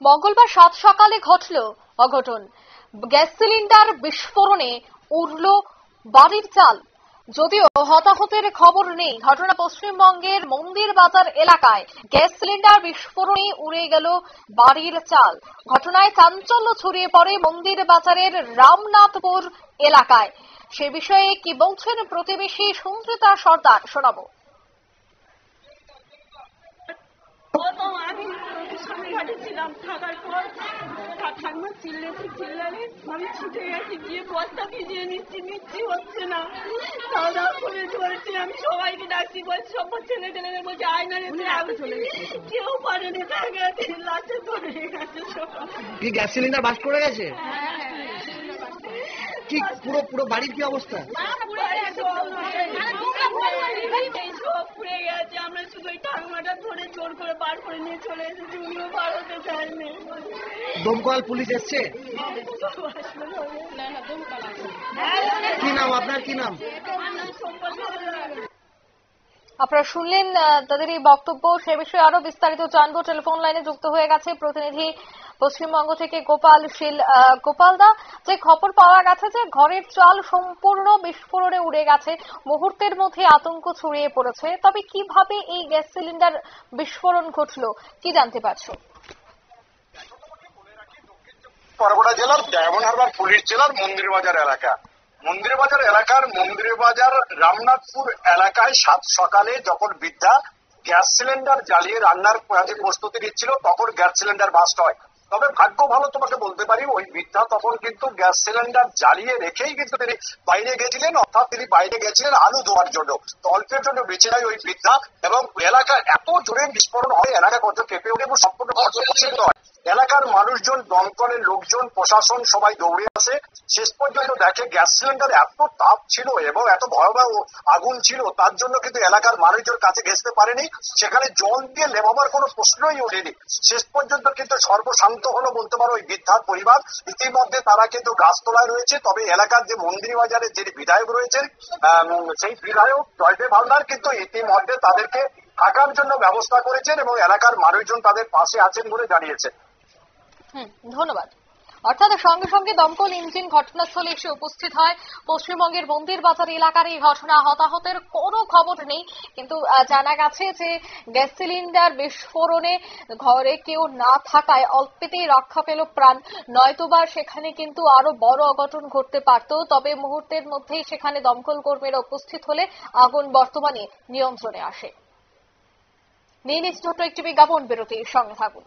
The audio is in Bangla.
মঙ্গলবার সাত সকালে ঘটল অঘটন। গ্যাস সিলিন্ডার বিস্ফোরণে উড়ল বাড়ির চাল। যদিও হতাহতের খবর নেই। ঘটনা পশ্চিমবঙ্গের মন্দির বাজার এলাকায় গ্যাস সিলিন্ডার বিস্ফোরণে উড়ে গেল বাড়ির চাল। ঘটনায় চাঞ্চল্য ছড়িয়ে পড়ে মন্দির বাজারের রামনাথপুর এলাকায়। সে বিষয়ে কি বলছেন প্রতিবেশী সুন্দরিতা সর্দার, শোনাবো। ঘাটে ছিলাম, থাকার পর ঠাকুমা চিল্লালে আমি ছুটে গেছি, গিয়ে বস্তা ভিজিয়ে নিচ্ছি হচ্ছে না। খাওয়া দাওয়া করে চলছি, আমি সবাইকে ডাকছি, বলছি সব ছেলে টেলে বলছে আয়না রেখে কেউ পারেনি, লাচে ধরে গেছে। কি গ্যাস সিলিন্ডার বাস্ট করে গেছে? কি পুরো বাড়ির কি অবস্থা? পুড়ে গেছে। আমরা শুধু ওই ঠাকুমাটা ধরে জোর করে বার করে নিয়ে চলে এসেছি, উনিও বার হতে চায়নি। দমকল পুলিশ এসছে? কি নাম আপনার, কি নাম? আপনারা শুনলেন তাদের এই বক্তব্য। সে বিষয়ে আরো বিস্তারিত জানবো। টেলিফোন লাইনে যুক্ত হয়ে গেছে প্রতিনিধি পশ্চিমবঙ্গ থেকে গোপাল শীল। গোপালদা, যে খবর পাওয়া গেছে যে ঘরের চাল সম্পূর্ণ বিস্ফোরণে উড়ে গেছে, মুহূর্তের মধ্যে আতঙ্ক ছড়িয়ে পড়েছে, তবে কিভাবে এই গ্যাস সিলিন্ডার বিস্ফোরণ ঘটলো কি জানতে পারছো? বরগুনা জেলার ডায়মন্ড হারবার পুলিশ জেলার মন্দিরবাজার এলাকার মন্দিরবাজার রামনাথপুর এলাকায় সাত সকালে যখন বৃদ্ধা গ্যাস সিলিন্ডার জ্বালিয়ে রান্নার কাজে প্রস্তুতি নিচ্ছিল, তখন গ্যাস সিলিন্ডার বাস্ট হয়। তবে ভাগ্য ভালো তোমাকে বলতে পারি, ওই বৃদ্ধা তখন কিন্তু গ্যাস সিলিন্ডার জ্বালিয়ে রেখেই কিন্তু তিনি বাইরে গেছিলেন, অর্থাৎ তিনি বাইরে গেছিলেন আলু ধোয়ার জন্য। তো অল্পের জন্য বেঁচে যায় ওই বৃদ্ধা, এবং এলাকার এত জোরে বিস্ফোরণ হয় এলাকা কত কেঁপে ওঠে এবং সম্পূর্ণ ক্ষতিগ্রস্ত হয়। এলাকার মানুষজন, দমকলের লোকজন, প্রশাসন সবাই দৌড়ে আসে। শেষ পর্যন্ত দেখে গ্যাস সিলিন্ডার এত তাপ ছিল এবং এত ভয়াবহ আগুন ছিল, তার জন্য কিন্তু এলাকার মানুষজন কাছে ঘেঁষতে পারেনি। সেখানে জল দিয়ে নেভাবার কোনো প্রশ্নই ওঠেনি। শেষ পর্যন্ত কিন্তু সর্বশান্ত হলো বলতে পারো ওই বৃদ্ধার পরিবার। ইতিমধ্যে তারা কিন্তু গাছতলায় রয়েছে। তবে এলাকার যে মন্দিরবাজারের যিনি বিধায়ক রয়েছেন, সেই বিধায়ক জয়দেব হালদার কিন্তু ইতিমধ্যে তাদেরকে থাকার জন্য ব্যবস্থা করেছেন এবং এলাকার মানুষজন তাদের পাশে আছেন বলে জানিয়েছে। ধন্যবাদ। অর্থাৎ সঙ্গে সঙ্গে দমকল ইঞ্জিন ঘটনাস্থলে এসে উপস্থিত হয়। পশ্চিমবঙ্গের মন্দির বাজার এলাকার এই ঘটনা, হতাহতের কোনো খবর নেই, কিন্তু জানা গেছে যে গ্যাস সিলিন্ডার বিস্ফোরণে ঘরে কেউ না থাকায় অল্পেতেই রক্ষা পেল প্রাণ, নয়তোবা সেখানে কিন্তু আরো বড় অঘটন ঘটতে পারত। তবে মুহূর্তের মধ্যেই সেখানে দমকল কর্মীরা উপস্থিত হলে আগুন বর্তমানে নিয়ন্ত্রণে আসে। নিয়ে নিচ্ছে ছোট্ট একটি বিজ্ঞাপন বিরতির সঙ্গে থাকুন।